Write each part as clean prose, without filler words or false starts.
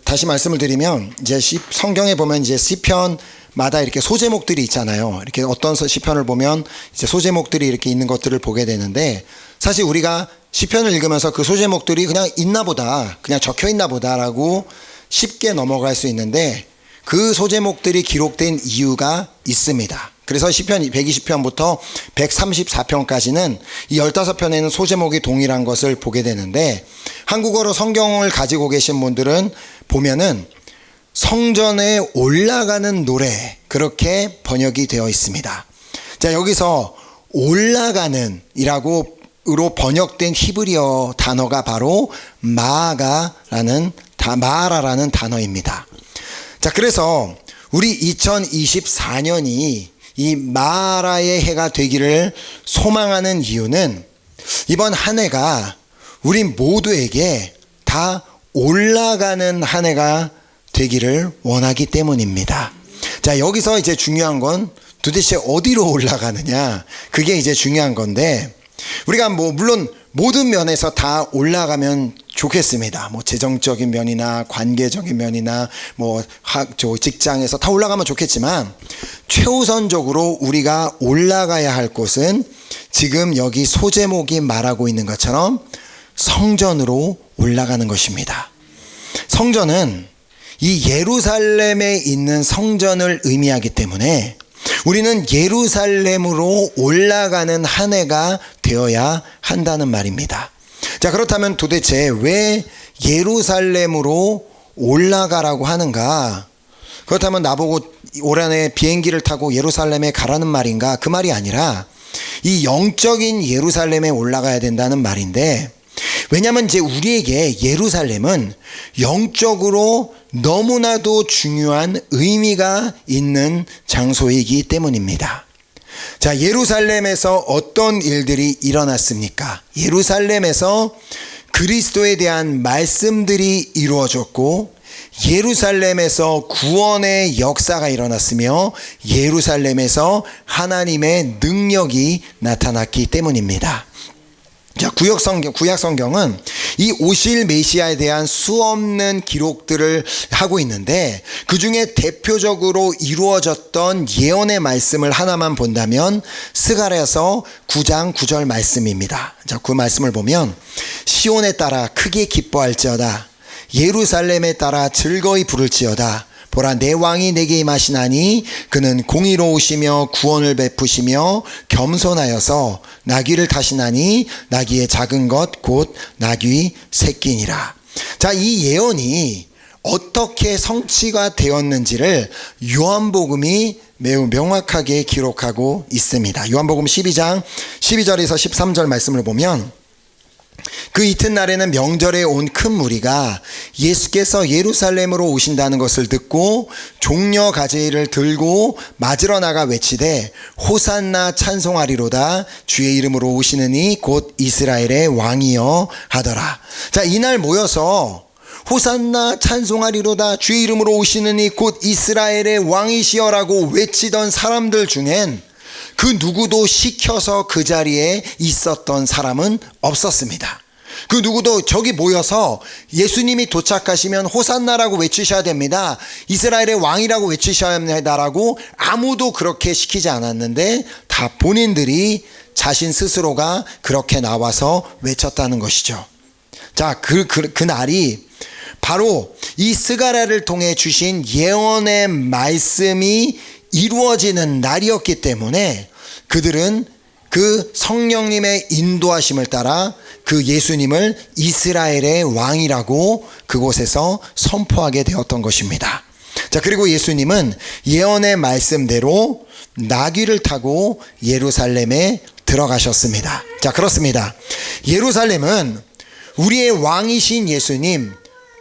다시 말씀을 드리면 이제 성경에 보면 이제 시편마다 이렇게 소제목들이 있잖아요. 이렇게 어떤 시편을 보면 이제 소제목들이 이렇게 있는 것들을 보게 되는데, 사실 우리가 시편을 읽으면서 그 소제목들이 그냥 있나 보다, 그냥 적혀 있나 보다라고 쉽게 넘어갈 수 있는데, 그 소제목들이 기록된 이유가 있습니다. 그래서 시편 120편부터 134편까지는 이 15편에는 소제목이 동일한 것을 보게 되는데, 한국어로 성경을 가지고 계신 분들은 보면은 성전에 올라가는 노래, 그렇게 번역이 되어 있습니다. 자, 여기서 올라가는 이라고 번역된 히브리어 단어가 바로 마아라라는 단어입니다. 자, 그래서 우리 2024년이 이 마라의 해가 되기를 소망하는 이유는, 이번 한 해가 우리 모두에게 다 올라가는 한 해가 되기를 원하기 때문입니다. 자, 여기서 이제 중요한 건 도대체 어디로 올라가느냐, 그게 이제 중요한 건데, 우리가 물론 모든 면에서 다 올라가면 좋겠습니다. 재정적인 면이나 관계적인 면이나 직장에서 다 올라가면 좋겠지만, 최우선적으로 우리가 올라가야 할 곳은 지금 여기 소제목이 말하고 있는 것처럼 성전으로 올라가는 것입니다. 성전은 이 예루살렘에 있는 성전을 의미하기 때문에 우리는 예루살렘으로 올라가는 한 해가 되어야 한다는 말입니다. 자, 그렇다면 도대체 왜 예루살렘으로 올라가라고 하는가? 그렇다면 나보고 올 한해 비행기를 타고 예루살렘에 가라는 말인가? 그 말이 아니라 이 영적인 예루살렘에 올라가야 된다는 말인데, 왜냐하면 이제 우리에게 예루살렘은 영적으로 너무나도 중요한 의미가 있는 장소이기 때문입니다. 자, 예루살렘에서 어떤 일들이 일어났습니까? 예루살렘에서 그리스도에 대한 말씀들이 이루어졌고, 예루살렘에서 구원의 역사가 일어났으며, 예루살렘에서 하나님의 능력이 나타났기 때문입니다. 자, 구약 성경은 이 오실 메시아에 대한 수없는 기록들을 하고 있는데, 그 중에 대표적으로 이루어졌던 예언의 말씀을 하나만 본다면 스가랴서 9장 9절 말씀입니다. 자, 그 말씀을 보면, 시온에 따라 크게 기뻐할지어다, 예루살렘에 따라 즐거이 부를지어다. 보라, 내 왕이 내게 임하시나니 그는 공의로우시며 구원을 베푸시며 겸손하여서 나귀를 타시나니 나귀의 작은 것 곧 나귀 새끼니라. 자, 이 예언이 어떻게 성취가 되었는지를 요한복음이 매우 명확하게 기록하고 있습니다. 요한복음 12장 12절에서 13절 말씀을 보면, 그 이튿날에는 명절에 온 큰 무리가 예수께서 예루살렘으로 오신다는 것을 듣고 종려 가지를 들고 맞으러 나가 외치되, 호산나 찬송하리로다, 주의 이름으로 오시느니 곧 이스라엘의 왕이여 하더라. 자, 이날 모여서 호산나 찬송하리로다, 주의 이름으로 오시느니 곧 이스라엘의 왕이시여라고 외치던 사람들 중엔 그 누구도 시켜서 그 자리에 있었던 사람은 없었습니다. 그 누구도 저기 모여서 예수님이 도착하시면 호산나라고 외치셔야 됩니다, 이스라엘의 왕이라고 외치셔야 합니다라고 아무도 그렇게 시키지 않았는데, 다 본인들이 자신 스스로가 그렇게 나와서 외쳤다는 것이죠. 자, 그 날이 바로 이 스가랴를 통해 주신 예언의 말씀이 이루어지는 날이었기 때문에, 그들은 그 성령님의 인도하심을 따라 그 예수님을 이스라엘의 왕이라고 그곳에서 선포하게 되었던 것입니다. 자, 그리고 예수님은 예언의 말씀대로 나귀를 타고 예루살렘에 들어가셨습니다. 자, 그렇습니다. 예루살렘은 우리의 왕이신 예수님,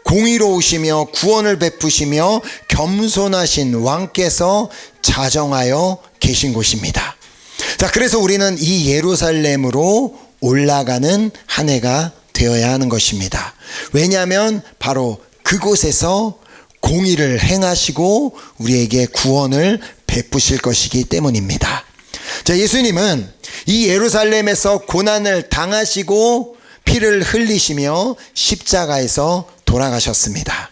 공의로우시며 구원을 베푸시며 겸손하신 왕께서 자정하여 계신 곳입니다. 자, 그래서 우리는 이 예루살렘으로 올라가는 한 해가 되어야 하는 것입니다. 왜냐하면 바로 그곳에서 공의를 행하시고 우리에게 구원을 베푸실 것이기 때문입니다. 자, 예수님은 이 예루살렘에서 고난을 당하시고 피를 흘리시며 십자가에서 돌아가셨습니다.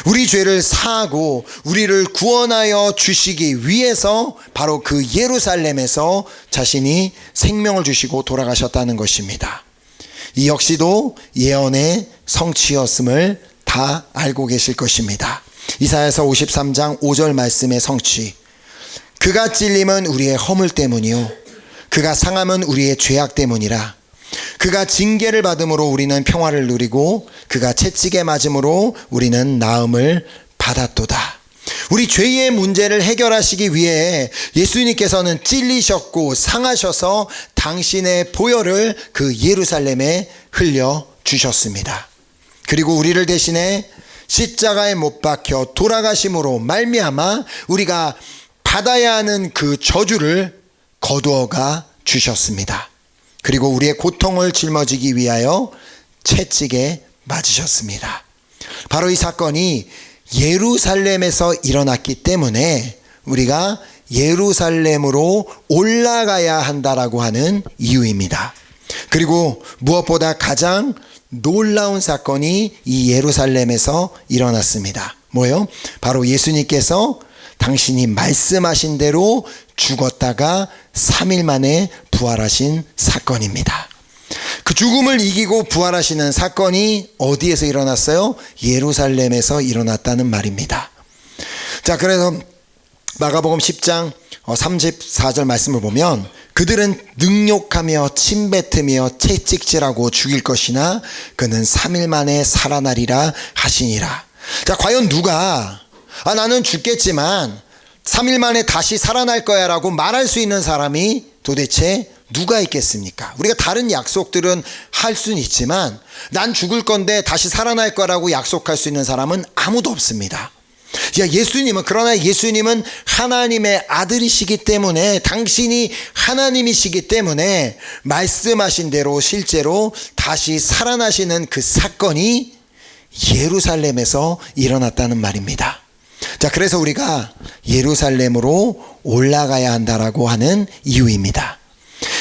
우리 죄를 사하고 우리를 구원하여 주시기 위해서 바로 그 예루살렘에서 자신이 생명을 주시고 돌아가셨다는 것입니다. 이 역시도 예언의 성취였음을 다 알고 계실 것입니다. 이사야서 53장 5절 말씀의 성취. 그가 찔림은 우리의 허물 때문이요 그가 상함은 우리의 죄악 때문이라. 그가 징계를 받음으로 우리는 평화를 누리고 그가 채찍에 맞음으로 우리는 나음을 받았도다. 우리 죄의 문제를 해결하시기 위해 예수님께서는 찔리셨고 상하셔서 당신의 보혈을 그 예루살렘에 흘려주셨습니다. 그리고 우리를 대신해 십자가에 못 박혀 돌아가심으로 말미암아 우리가 받아야 하는 그 저주를 거두어가 주셨습니다. 그리고 우리의 고통을 짊어지기 위하여 채찍에 맞으셨습니다. 바로 이 사건이 예루살렘에서 일어났기 때문에 우리가 예루살렘으로 올라가야 한다라고 하는 이유입니다. 그리고 무엇보다 가장 놀라운 사건이 이 예루살렘에서 일어났습니다. 뭐예요? 바로 예수님께서 당신이 말씀하신 대로 죽었다가 3일 만에 부활하신 사건입니다. 그 죽음을 이기고 부활하시는 사건이 어디에서 일어났어요? 예루살렘에서 일어났다는 말입니다. 자, 그래서 마가복음 10장 34절 말씀을 보면 그들은 능욕하며 침뱉으며 채찍질하고 죽일 것이나 그는 3일 만에 살아나리라 하시니라. 자, 과연 누가 나는 죽겠지만 3일 만에 다시 살아날 거야 라고 말할 수 있는 사람이 도대체 누가 있겠습니까? 우리가 다른 약속들은 할 수는 있지만 난 죽을 건데 다시 살아날 거라고 약속할 수 있는 사람은 아무도 없습니다. 그러나 예수님은 하나님의 아들이시기 때문에 당신이 하나님이시기 때문에 말씀하신 대로 실제로 다시 살아나시는 그 사건이 예루살렘에서 일어났다는 말입니다. 자, 그래서 우리가 예루살렘으로 올라가야 한다라고 하는 이유입니다.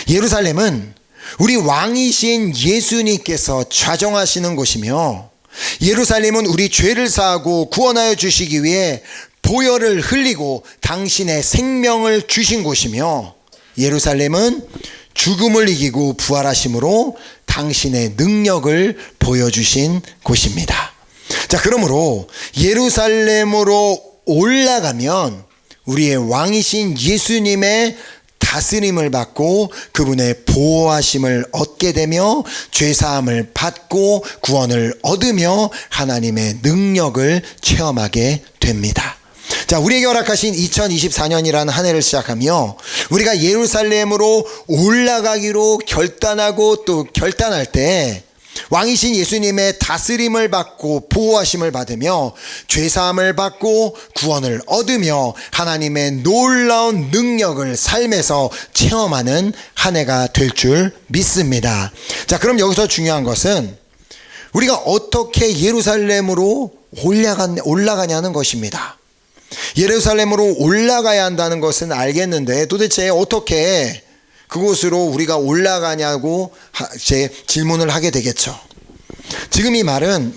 예루살렘은 우리 왕이신 예수님께서 좌정하시는 곳이며 예루살렘은 우리 죄를 사하고 구원하여 주시기 위해 보혈을 흘리고 당신의 생명을 주신 곳이며 예루살렘은 죽음을 이기고 부활하심으로 당신의 능력을 보여주신 곳입니다. 자, 그러므로 예루살렘으로 올라가면 우리의 왕이신 예수님의 다스림을 받고 그분의 보호하심을 얻게 되며 죄사함을 받고 구원을 얻으며 하나님의 능력을 체험하게 됩니다. 자, 우리에게 허락하신 2024년이라는 한 해를 시작하며 우리가 예루살렘으로 올라가기로 결단하고 또 결단할 때 왕이신 예수님의 다스림을 받고 보호하심을 받으며 죄사함을 받고 구원을 얻으며 하나님의 놀라운 능력을 삶에서 체험하는 한 해가 될 줄 믿습니다. 자, 그럼 여기서 중요한 것은 우리가 어떻게 예루살렘으로 올라가냐는 것입니다. 예루살렘으로 올라가야 한다는 것은 알겠는데 도대체 어떻게 그곳으로 우리가 올라가냐고 제 질문을 하게 되겠죠. 지금 이 말은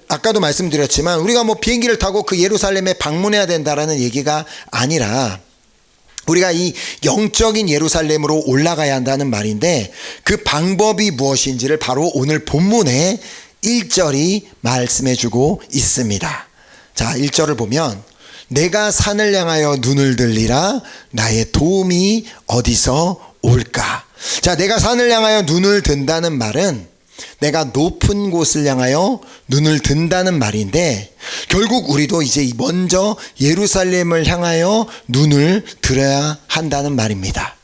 아까도 말씀드렸지만 우리가 비행기를 타고 그 예루살렘에 방문해야 된다라는 얘기가 아니라 우리가 이 영적인 예루살렘으로 올라가야 한다는 말인데 그 방법이 무엇인지를 바로 오늘 본문의 1절이 말씀해주고 있습니다. 자, 1절을 보면 내가 산을 향하여 눈을 들리라 나의 도움이 어디서 올까? 자, 내가 산을 향하여 눈을 든다는 말은 내가 높은 곳을 향하여 눈을 든다는 말인데 결국 우리도 이제 먼저 예루살렘을 향하여 눈을 들어야 한다는 말입니다.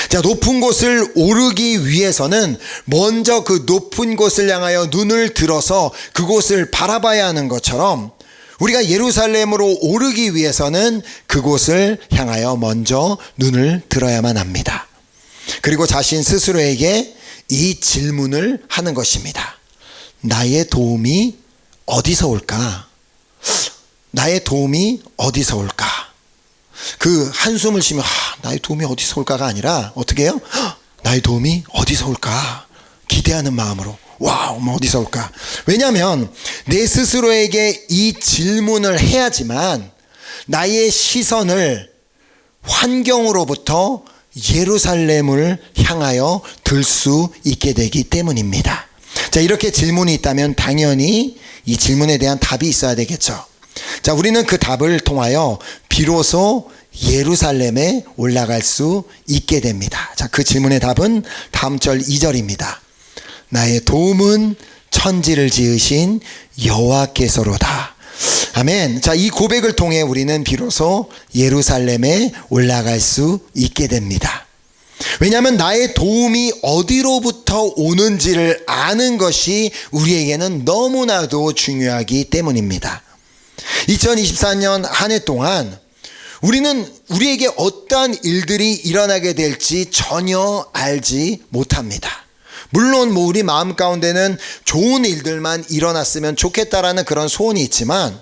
자, 높은 곳을 오르기 위해서는 먼저 그 높은 곳을 향하여 눈을 들어서 그곳을 바라봐야 하는 것처럼 우리가 예루살렘으로 오르기 위해서는 그곳을 향하여 먼저 눈을 들어야만 합니다. 그리고 자신 스스로에게 이 질문을 하는 것입니다. 나의 도움이 어디서 올까? 나의 도움이 어디서 올까? 그 한숨을 쉬며 나의 도움이 어디서 올까가 아니라 어떻게 해요? 나의 도움이 어디서 올까? 기대하는 마음으로 와우, 뭐 어디서 올까? 왜냐하면 내 스스로에게 이 질문을 해야지만 나의 시선을 환경으로부터 예루살렘을 향하여 들 수 있게 되기 때문입니다. 자, 이렇게 질문이 있다면 당연히 이 질문에 대한 답이 있어야 되겠죠. 자, 우리는 그 답을 통하여 비로소 예루살렘에 올라갈 수 있게 됩니다. 자, 그 질문의 답은 다음 절 2절입니다. 나의 도움은 천지를 지으신 여호와께서로다. 아멘. 자, 이 고백을 통해 우리는 비로소 예루살렘에 올라갈 수 있게 됩니다. 왜냐하면 나의 도움이 어디로부터 오는지를 아는 것이 우리에게는 너무나도 중요하기 때문입니다. 2024년 한 해 동안 우리는 우리에게 어떠한 일들이 일어나게 될지 전혀 알지 못합니다. 물론 우리 마음 가운데는 좋은 일들만 일어났으면 좋겠다라는 그런 소원이 있지만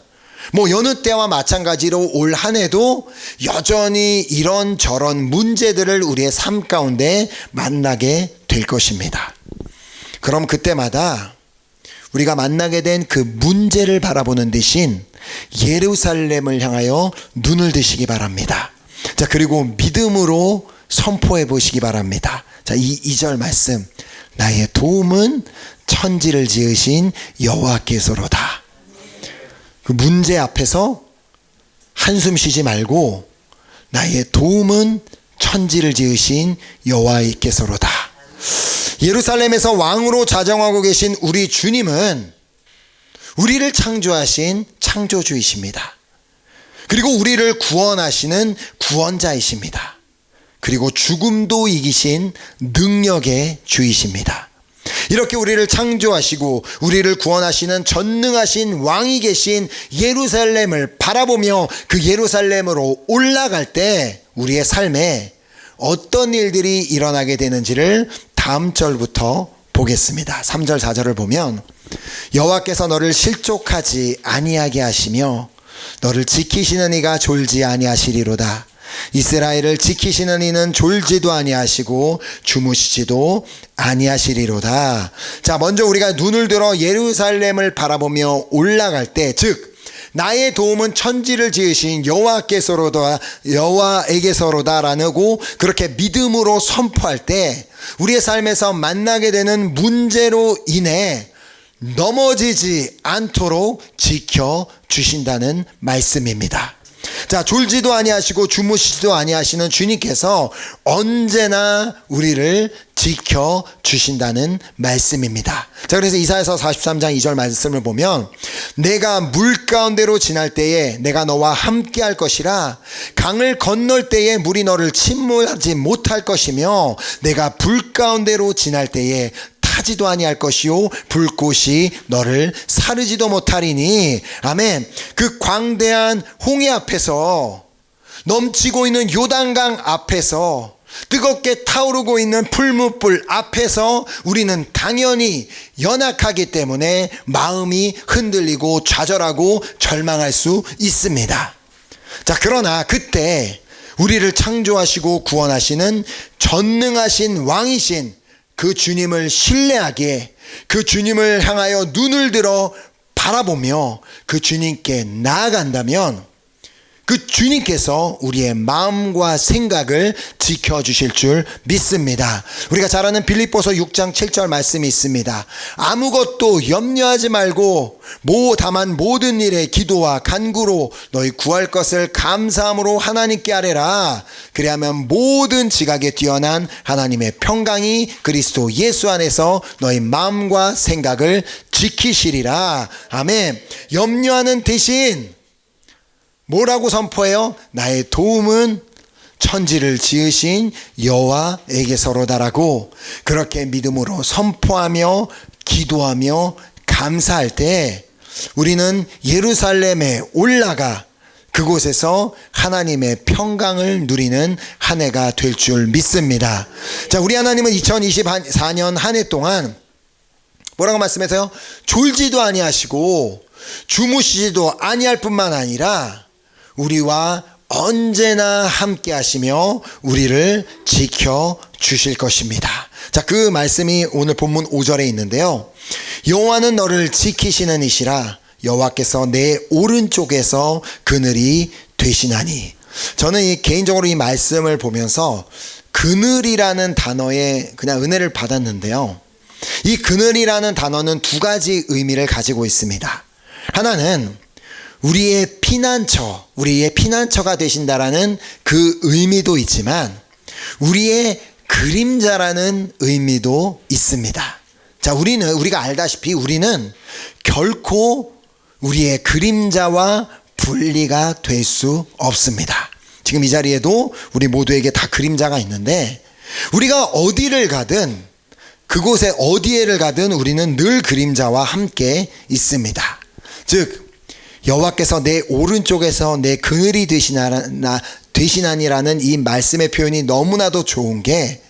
여느 때와 마찬가지로 올 한 해도 여전히 이런저런 문제들을 우리의 삶 가운데 만나게 될 것입니다. 그럼 그때마다 우리가 만나게 된 그 문제를 바라보는 대신 예루살렘을 향하여 눈을 드시기 바랍니다. 자, 그리고 믿음으로 선포해 보시기 바랍니다. 자, 이 2절 말씀. 나의 도움은 천지를 지으신 여호와께서로다. 그 문제 앞에서 한숨 쉬지 말고 나의 도움은 천지를 지으신 여호와께서로다. 예루살렘에서 왕으로 자정하고 계신 우리 주님은 우리를 창조하신 창조주이십니다. 그리고 우리를 구원하시는 구원자이십니다. 그리고 죽음도 이기신 능력의 주이십니다. 이렇게 우리를 창조하시고 우리를 구원하시는 전능하신 왕이 계신 예루살렘을 바라보며 그 예루살렘으로 올라갈 때 우리의 삶에 어떤 일들이 일어나게 되는지를 다음 절부터 보겠습니다. 3절 4절을 보면 여호와께서 너를 실족하지 아니하게 하시며 너를 지키시는 이가 졸지 아니하시리로다. 이스라엘을 지키시는 이는 졸지도 아니하시고 주무시지도 아니하시리로다. 자, 먼저 우리가 눈을 들어 예루살렘을 바라보며 올라갈 때, 즉 나의 도움은 천지를 지으신 여호와에게서로다라고 그렇게 믿음으로 선포할 때 우리의 삶에서 만나게 되는 문제로 인해 넘어지지 않도록 지켜주신다는 말씀입니다. 자, 졸지도 아니하시고 주무시지도 아니하시는 주님께서 언제나 우리를 지켜주신다는 말씀입니다. 자, 그래서 이사야서 43장 2절 말씀을 보면 내가 물 가운데로 지날 때에 내가 너와 함께 할 것이라 강을 건널 때에 물이 너를 침몰하지 못할 것이며 내가 불 가운데로 지날 때에 타지도 아니할 것이요 불꽃이 너를 사르지도 못하리니. 아멘. 그 광대한 홍해 앞에서 넘치고 있는 요단강 앞에서 뜨겁게 타오르고 있는 풀무불 앞에서 우리는 당연히 연약하기 때문에 마음이 흔들리고 좌절하고 절망할 수 있습니다. 자, 그러나 그때 우리를 창조하시고 구원하시는 전능하신 왕이신 그 주님을 신뢰하기에 그 주님을 향하여 눈을 들어 바라보며 그 주님께 나아간다면 그 주님께서 우리의 마음과 생각을 지켜주실 줄 믿습니다. 우리가 잘 아는 빌립보서 6장 7절 말씀이 있습니다. 아무것도 염려하지 말고 다만 모든 일에 기도와 간구로 너희 구할 것을 감사함으로 하나님께 아뢰라. 그리하면 모든 지각에 뛰어난 하나님의 평강이 그리스도 예수 안에서 너희 마음과 생각을 지키시리라. 아멘. 염려하는 대신 뭐라고 선포해요? 나의 도움은 천지를 지으신 여호와에게서로다라고 그렇게 믿음으로 선포하며 기도하며 감사할 때 우리는 예루살렘에 올라가 그곳에서 하나님의 평강을 누리는 한 해가 될 줄 믿습니다. 자, 우리 하나님은 2024년 한 해 동안 뭐라고 말씀하세요? 졸지도 아니하시고 주무시지도 아니할 뿐만 아니라 우리와 언제나 함께 하시며 우리를 지켜주실 것입니다. 자, 그 말씀이 오늘 본문 5절에 있는데요. 여호와는 너를 지키시는 이시라. 여호와께서 내 오른쪽에서 그늘이 되시나니. 저는 개인적으로 이 말씀을 보면서 그늘이라는 단어에 그냥 은혜를 받았는데요. 이 그늘이라는 단어는 두 가지 의미를 가지고 있습니다. 하나는 우리의 피난처가 되신다라는 그 의미도 있지만 우리의 그림자라는 의미도 있습니다. 자, 우리가 알다시피 우리는 결코 우리의 그림자와 분리가 될 수 없습니다. 지금 이 자리에도 우리 모두에게 다 그림자가 있는데 우리가 어디를 가든 그곳에 어디에를 가든 우리는 늘 그림자와 함께 있습니다. 즉 여호와께서 내 오른쪽에서 내 그늘이 되시나니라는 이 말씀의 표현이 너무나도 좋은 게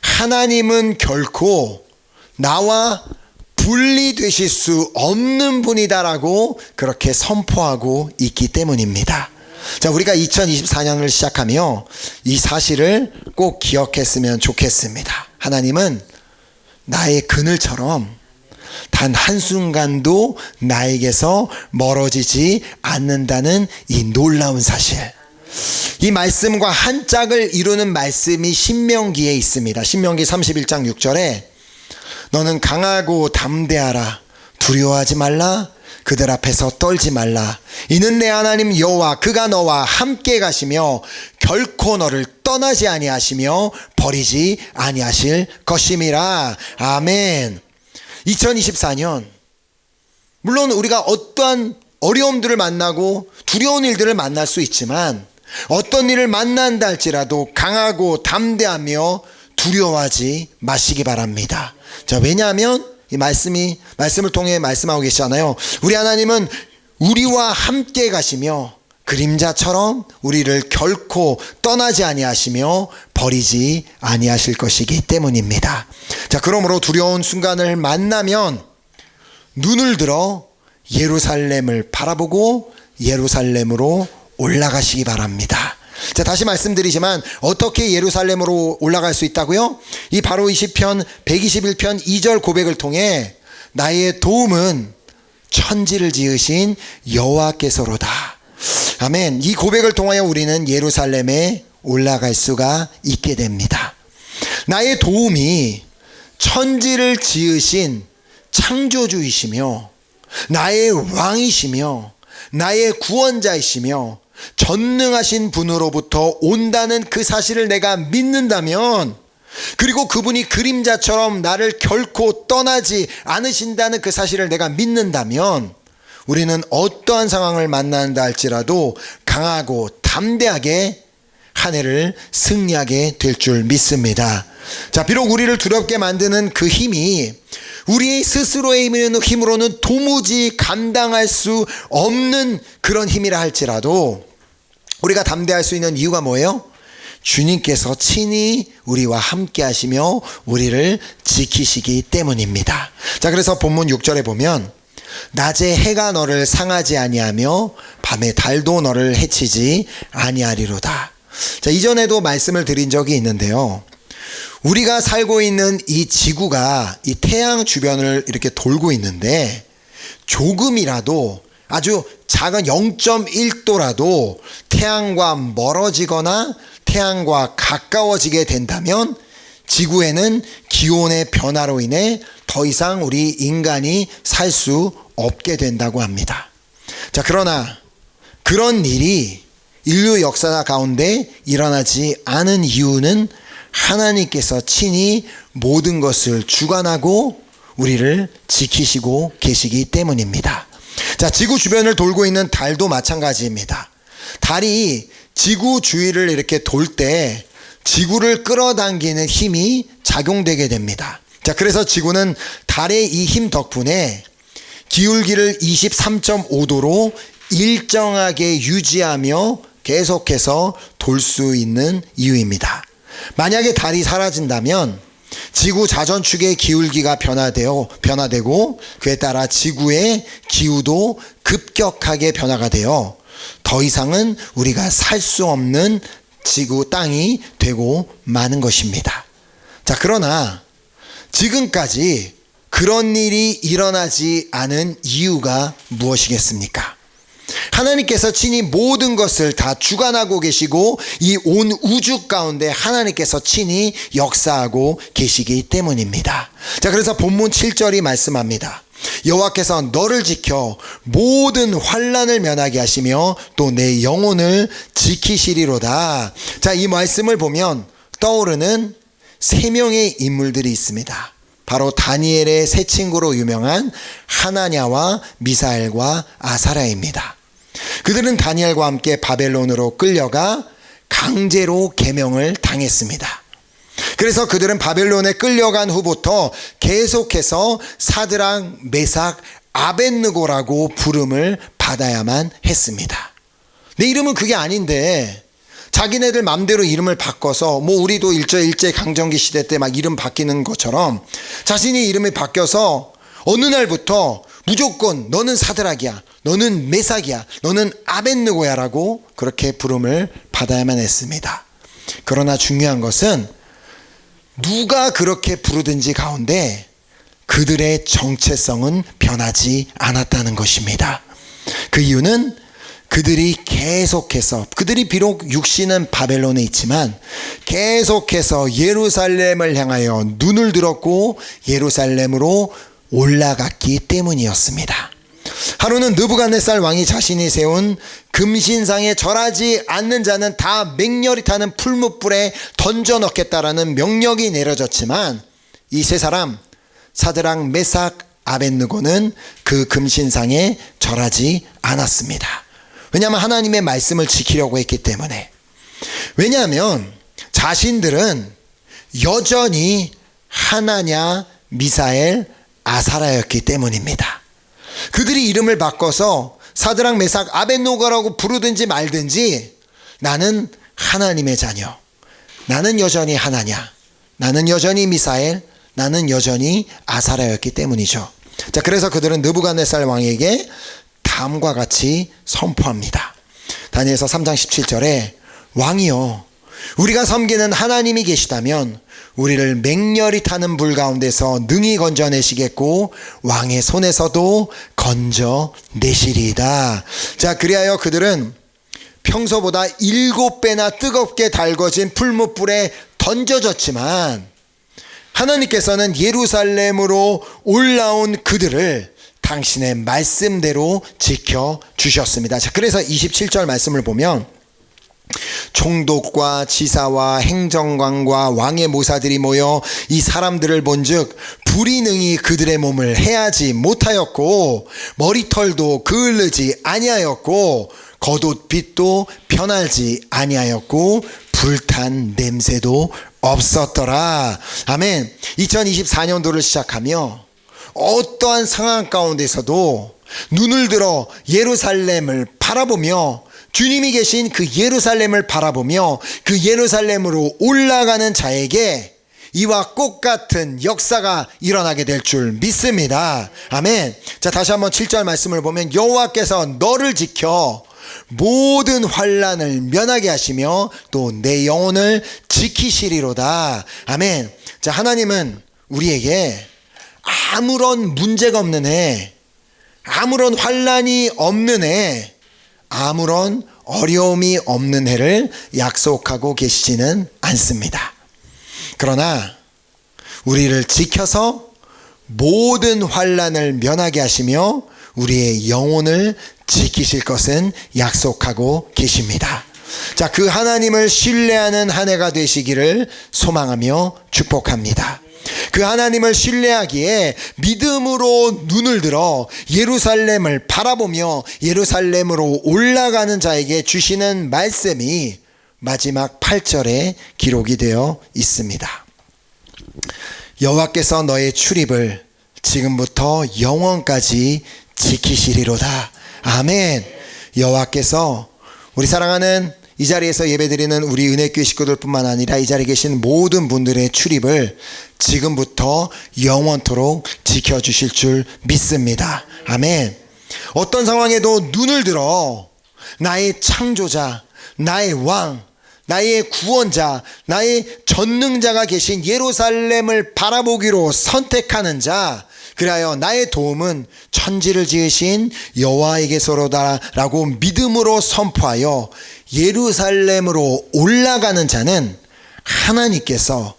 하나님은 결코 나와 분리되실 수 없는 분이다라고 그렇게 선포하고 있기 때문입니다. 자, 우리가 2024년을 시작하며 이 사실을 꼭 기억했으면 좋겠습니다. 하나님은 나의 그늘처럼 단 한순간도 나에게서 멀어지지 않는다는 이 놀라운 사실. 이 말씀과 한 짝을 이루는 말씀이 신명기에 있습니다. 신명기 31장 6절에 너는 강하고 담대하라. 두려워하지 말라. 그들 앞에서 떨지 말라. 이는 내 하나님 여호와 그가 너와 함께 가시며 결코 너를 떠나지 아니하시며 버리지 아니하실 것임이라. 아멘. 2024년 물론 우리가 어떠한 어려움들을 만나고 두려운 일들을 만날 수 있지만 어떤 일을 만난다 할지라도 강하고 담대하며 두려워하지 마시기 바랍니다. 자, 왜냐하면 이 말씀을 통해 말씀하고 계시잖아요. 우리 하나님은 우리와 함께 가시며 그림자처럼 우리를 결코 떠나지 아니하시며 버리지 아니하실 것이기 때문입니다. 자, 그러므로 두려운 순간을 만나면 눈을 들어 예루살렘을 바라보고 예루살렘으로 올라가시기 바랍니다. 자, 다시 말씀드리지만 어떻게 예루살렘으로 올라갈 수 있다고요? 이 바로 이 시편 121편 2절 고백을 통해 나의 도움은 천지를 지으신 여호와께서로다. 아멘. 이 고백을 통하여 우리는 예루살렘에 올라갈 수가 있게 됩니다. 나의 도움이 천지를 지으신 창조주이시며 나의 왕이시며 나의 구원자이시며 전능하신 분으로부터 온다는 그 사실을 내가 믿는다면, 그리고 그분이 그림자처럼 나를 결코 떠나지 않으신다는 그 사실을 내가 믿는다면 우리는 어떠한 상황을 만난다 할지라도 강하고 담대하게 한 해를 승리하게 될 줄 믿습니다. 자, 비록 우리를 두렵게 만드는 그 힘이 우리 스스로의 힘으로는 도무지 감당할 수 없는 그런 힘이라 할지라도 우리가 담대할 수 있는 이유가 뭐예요? 주님께서 친히 우리와 함께 하시며 우리를 지키시기 때문입니다. 자, 그래서 본문 6절에 보면 낮에 해가 너를 상하지 아니하며 밤에 달도 너를 해치지 아니하리로다. 자, 이전에도 말씀을 드린 적이 있는데요. 우리가 살고 있는 이 지구가 이 태양 주변을 이렇게 돌고 있는데 조금이라도 아주 작은 0.1도라도 태양과 멀어지거나 태양과 가까워지게 된다면 지구에는 기온의 변화로 인해 더 이상 우리 인간이 살 수 없게 된다고 합니다. 자, 그러나 그런 일이 인류 역사 가운데 일어나지 않은 이유는 하나님께서 친히 모든 것을 주관하고 우리를 지키시고 계시기 때문입니다. 자, 지구 주변을 돌고 있는 달도 마찬가지입니다. 달이 지구 주위를 이렇게 돌 때 지구를 끌어당기는 힘이 작용되게 됩니다. 자, 그래서 지구는 달의 이 힘 덕분에 기울기를 23.5도로 일정하게 유지하며 계속해서 돌 수 있는 이유입니다. 만약에 달이 사라진다면 지구 자전축의 기울기가 변화되고 그에 따라 지구의 기후도 급격하게 변화가 되어 더 이상은 우리가 살 수 없는 지구 땅이 되고 마는 것입니다. 자, 그러나 지금까지 그 그런 일이 일어나지 않은 이유가 무엇이겠습니까? 하나님께서 친히 모든 것을 다 주관하고 계시고 이 온 우주 가운데 하나님께서 친히 역사하고 계시기 때문입니다. 자, 그래서 본문 7절이 말씀합니다. 여호와께서 너를 지켜 모든 환난을 면하게 하시며 또 내 영혼을 지키시리로다. 자, 이 말씀을 보면 떠오르는 세 명의 인물들이 있습니다. 바로 다니엘의 세 친구로 유명한 하나냐와 미사엘과 아사랴입니다. 그들은 다니엘과 함께 바벨론으로 끌려가 강제로 계명을 당했습니다. 그래서 그들은 바벨론에 끌려간 후부터 계속해서 사드락, 메삭, 아벳느고라고 부름을 받아야만 했습니다. 내 이름은 그게 아닌데 자기네들 맘대로 이름을 바꿔서 우리도 일제강점기 시대 때 막 이름 바뀌는 것처럼 자신이 이름이 바뀌어서 어느 날부터 무조건 너는 사드락이야, 너는 메삭이야, 너는 아벳느고야 라고 그렇게 부름을 받아야만 했습니다. 그러나 중요한 것은 누가 그렇게 부르든지 가운데 그들의 정체성은 변하지 않았다는 것입니다. 그 이유는 그들이 비록 육신은 바벨론에 있지만 계속해서 예루살렘을 향하여 눈을 들었고 예루살렘으로 올라갔기 때문이었습니다. 하루는 느부갓네살 왕이 자신이 세운 금신상에 절하지 않는 자는 다 맹렬히 타는 풀무불에 던져 넣겠다라는 명령이 내려졌지만 이 세 사람 사드락, 메삭, 아벳느고는 그 금신상에 절하지 않았습니다. 왜냐하면 하나님의 말씀을 지키려고 했기 때문에. 왜냐하면 자신들은 여전히 하나냐, 미사엘, 아사랴였기 때문입니다. 그들이 이름을 바꿔서 사드락, 메삭, 아벳느고라고 부르든지 말든지 나는 하나님의 자녀, 나는 여전히 하나냐, 나는 여전히 미사엘, 나는 여전히 아사랴였기 때문이죠. 자, 그래서 그들은 느부갓네살 왕에게 다음과 같이 선포합니다. 다니엘서 3장 17절에 왕이여, 우리가 섬기는 하나님이 계시다면 우리를 맹렬히 타는 불 가운데서 능히 건져내시겠고 왕의 손에서도 건져내시리이다. 자, 그리하여 그들은 평소보다 7배나 뜨겁게 달궈진 풀무불에 던져졌지만 하나님께서는 예루살렘으로 올라온 그들을 당신의 말씀대로 지켜주셨습니다. 자, 그래서 27절 말씀을 보면 총독과 지사와 행정관과 왕의 모사들이 모여 이 사람들을 본즉 불이 능히 그들의 몸을 해하지 못하였고 머리털도 그을르지 아니하였고 겉옷빛도 변하지 아니하였고 불탄 냄새도 없었더라. 아멘. 2024년도를 시작하며 어떠한 상황 가운데서도 눈을 들어 예루살렘을 바라보며 주님이 계신 그 예루살렘을 바라보며 그 예루살렘으로 올라가는 자에게 이와 똑같은 역사가 일어나게 될 줄 믿습니다. 아멘. 자, 다시 한번 7절 말씀을 보면 여호와께서 너를 지켜 모든 환난을 면하게 하시며 또 내 영혼을 지키시리로다. 아멘. 자, 하나님은 우리에게 아무런 문제가 없는 해, 아무런 환난이 없는 해, 아무런 어려움이 없는 해를 약속하고 계시지는 않습니다. 그러나 우리를 지켜서 모든 환난을 면하게 하시며 우리의 영혼을 지키실 것은 약속하고 계십니다. 자, 그 하나님을 신뢰하는 한 해가 되시기를 소망하며 축복합니다. 그 하나님을 신뢰하기에 믿음으로 눈을 들어 예루살렘을 바라보며 예루살렘으로 올라가는 자에게 주시는 말씀이 마지막 8절에 기록이 되어 있습니다. 여호와께서 너의 출입을 지금부터 영원까지 지키시리로다. 아멘. 여호와께서 우리 사랑하는 이 자리에서 예배드리는 우리 은혜교회 식구들뿐만 아니라 이 자리에 계신 모든 분들의 출입을 지금부터 영원토록 지켜주실 줄 믿습니다. 아멘. 어떤 상황에도 눈을 들어 나의 창조자, 나의 왕, 나의 구원자, 나의 전능자가 계신 예루살렘을 바라보기로 선택하는 자, 그리하여 나의 도움은 천지를 지으신 여호와에게서로다라고 믿음으로 선포하여 예루살렘으로 올라가는 자는 하나님께서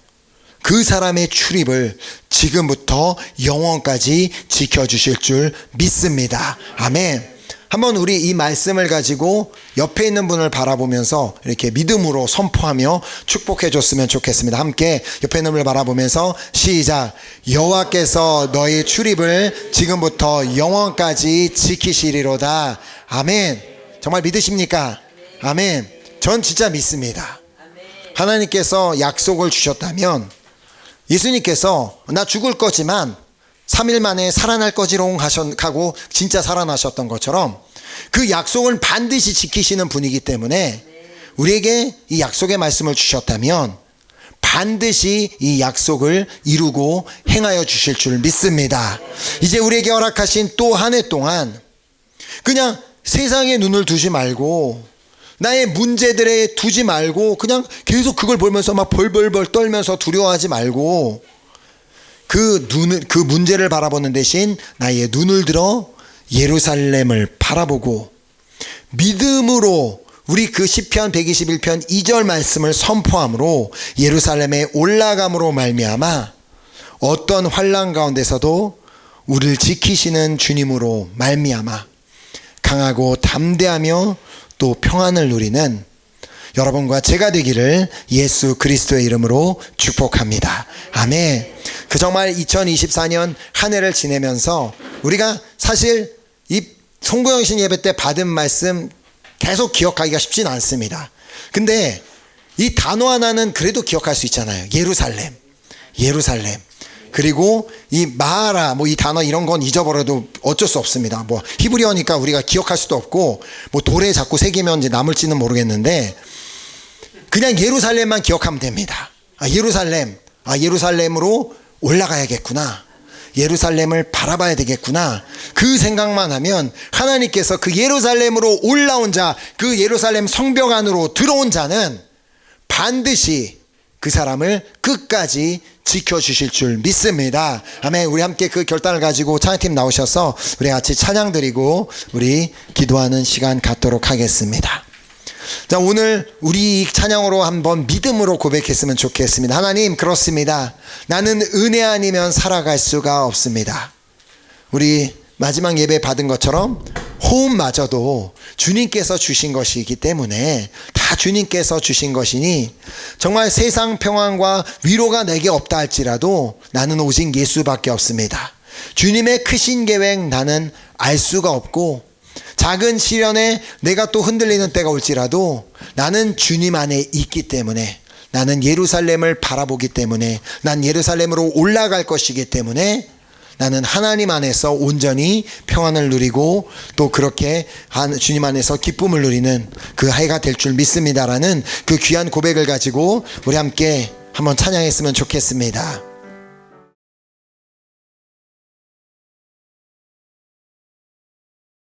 그 사람의 출입을 지금부터 영원까지 지켜주실 줄 믿습니다. 아멘. 한번 우리 이 말씀을 가지고 옆에 있는 분을 바라보면서 이렇게 믿음으로 선포하며 축복해 줬으면 좋겠습니다. 함께 옆에 있는 분을 바라보면서 시작. 여호와께서 너희 출입을 지금부터 영원까지 지키시리로다. 아멘. 정말 믿으십니까? 아멘. 전 진짜 믿습니다. 하나님께서 약속을 주셨다면, 예수님께서 나 죽을 거지만 3일 만에 살아날 거지롱 하고 진짜 살아나셨던 것처럼 그 약속을 반드시 지키시는 분이기 때문에 우리에게 이 약속의 말씀을 주셨다면 반드시 이 약속을 이루고 행하여 주실 줄 믿습니다. 이제 우리에게 허락하신 또 한 해 동안 그냥 세상에 눈을 두지 말고 나의 문제들에 두지 말고 그냥 계속 그걸 보면서 막 벌벌벌 떨면서 두려워하지 말고 그 문제를 바라보는 대신 나의 눈을 들어 예루살렘을 바라보고 믿음으로 우리 그 시편 121편 2절 말씀을 선포함으로 예루살렘에 올라감으로 말미암아 어떤 환난 가운데서도 우리를 지키시는 주님으로 말미암아 강하고 담대하며 또 평안을 누리는 여러분과 제가 되기를 예수 그리스도의 이름으로 축복합니다. 아멘. 그 정말 2024년 한 해를 지내면서 우리가 사실 이 송구영신 예배 때 받은 말씀 계속 기억하기가 쉽진 않습니다. 근데 이 단어 하나는 그래도 기억할 수 있잖아요. 예루살렘. 예루살렘. 그리고 이 마하라 이 단어 이런 건 잊어버려도 어쩔 수 없습니다. 히브리어니까 우리가 기억할 수도 없고 돌에 자꾸 새기면 이제 남을지는 모르겠는데 그냥 예루살렘만 기억하면 됩니다. 예루살렘으로 올라가야겠구나. 예루살렘을 바라봐야 되겠구나. 그 생각만 하면 하나님께서 그 예루살렘으로 올라온 자, 그 예루살렘 성벽 안으로 들어온 자는 반드시 그 사람을 끝까지 지켜주실 줄 믿습니다. 아멘. 우리 함께 그 결단을 가지고 찬양팀 나오셔서 우리 같이 찬양 드리고 우리 기도하는 시간 갖도록 하겠습니다. 자, 오늘 우리 찬양으로 한번 믿음으로 고백했으면 좋겠습니다. 하나님, 그렇습니다. 나는 은혜 아니면 살아갈 수가 없습니다. 우리 마지막 예배 받은 것처럼 호흡마저도 주님께서 주신 것이기 때문에 다 주님께서 주신 것이니 정말 세상 평안과 위로가 내게 없다 할지라도 나는 오직 예수밖에 없습니다. 주님의 크신 계획 나는 알 수가 없고 작은 시련에 내가 또 흔들리는 때가 올지라도 나는 주님 안에 있기 때문에 나는 예루살렘을 바라보기 때문에 난 예루살렘으로 올라갈 것이기 때문에 나는 하나님 안에서 온전히 평안을 누리고 또 그렇게 주님 안에서 기쁨을 누리는 그 해가 될 줄 믿습니다라는 그 귀한 고백을 가지고 우리 함께 한번 찬양했으면 좋겠습니다.